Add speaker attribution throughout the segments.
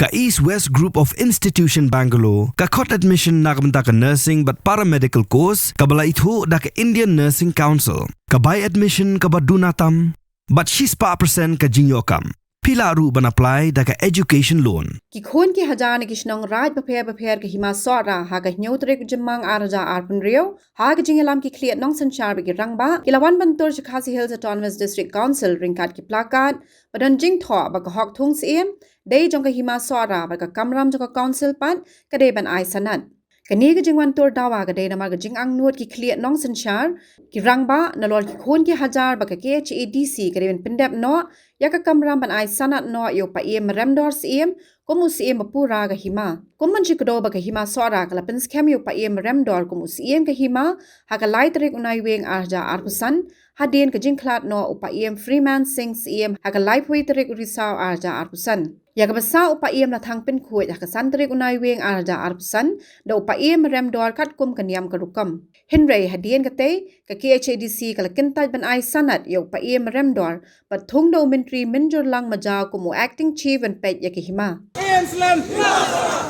Speaker 1: Ka East West Group of Institution Bangalore, ka khot admission nakamta ka nursing but paramedical course, ka bala ithu da ka Indian Nursing Council, ka buy admission ka badunatam, but she's pa% ka jinyokam. Pila ru ban apply da ka education loan.
Speaker 2: Ki Khun ki Hajar ni Shillong raj bapher ke Hima Sohra ha ka nyautre ku jemang arja arpun rio ha ka jingelam ki kliat nong sanchar bagi rangba kilawan bantur Khasi Hills Autonomous District Council ringkat ki plakat badan jing tho ba ka hok Thung Syiem dei jong ka Hima Sohra ba ka kamram jong ka council pan ka dei ban ai sanat. Kani ka jingwan tur dawa ka dei namar ka jing ang nuot ki kliat nong sanchar ki rangba nalor ki Khun ki Hajar ba ka KHADC ka dei ban pendap no ya ka kamram ban ai sanat no yo pa remdor Syiem kumu Syiem mapura ka Hima. Kuman jikdo ba ka Hima Sohra ka lapins kem yo pa remdor kumu Syiem ka Hima ha ka lai tarik unai weng arja arpusan hadien ka jingklat no upa Freeman Singh Syiem ha ka lai pui tarik urisaw arja arpusan. Ya ka basa upa na thang pin kuit ha ka san tarik unai weng arja arpusan da upa remdor kat kum kaniam ka rukam. Henry hadien ka te ka KHADC ka lakintaj ban ai sanat yo upa remdor but Thung do mintri minjur lang majaw kumu acting chief and pet ya ki Hima.
Speaker 3: Islam,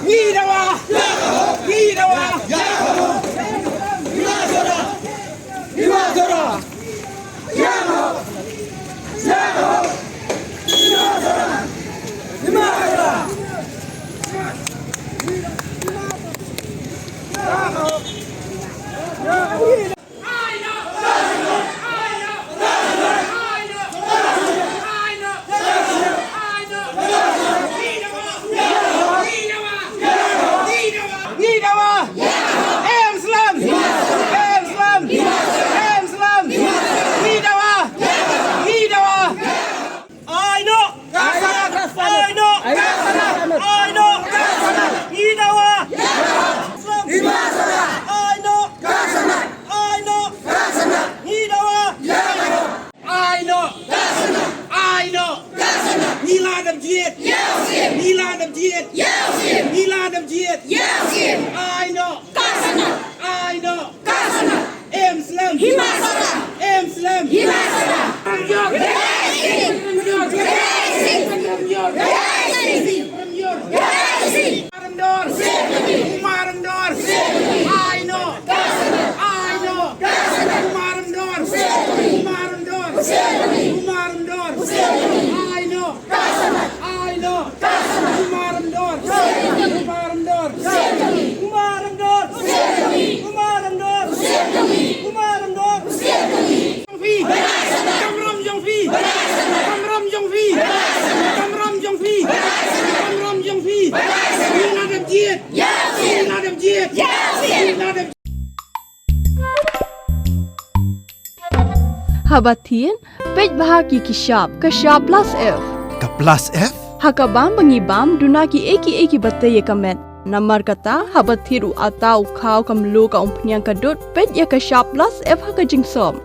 Speaker 3: Hidawa, Hidawa,
Speaker 4: Habatin, pej bahagi kishab, kashab plus F.
Speaker 1: Ka plus F?
Speaker 4: Hakabam bangibam dunaki eki batay kamet. Namar kata habathiru atau kau kamlu ka umpnyang kadut pej ya kashab plus F haka jingsom.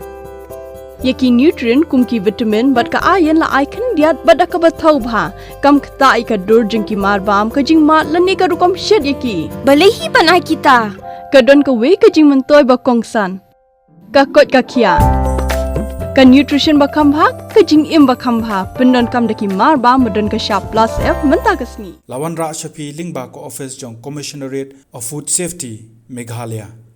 Speaker 4: Yaki nutrient kumki vitamin bat ka ayan la icon diat bat ka bathau bha kam kta ka dur jingki marbam ka jing mat lani ka rukom shed yaki.
Speaker 5: Balehi banai kita.
Speaker 4: Kadon ka we ka jing mentoy ba kongsan. Ka kot ka kia. Ka nutrition bakam bha ka jing im bakam bha pendon kam daki mar ba modon ka sharp plus F menta kasni
Speaker 6: Lawan Ra Shafi Lingba ko office Jong Commissionerate of Food Safety Meghalaya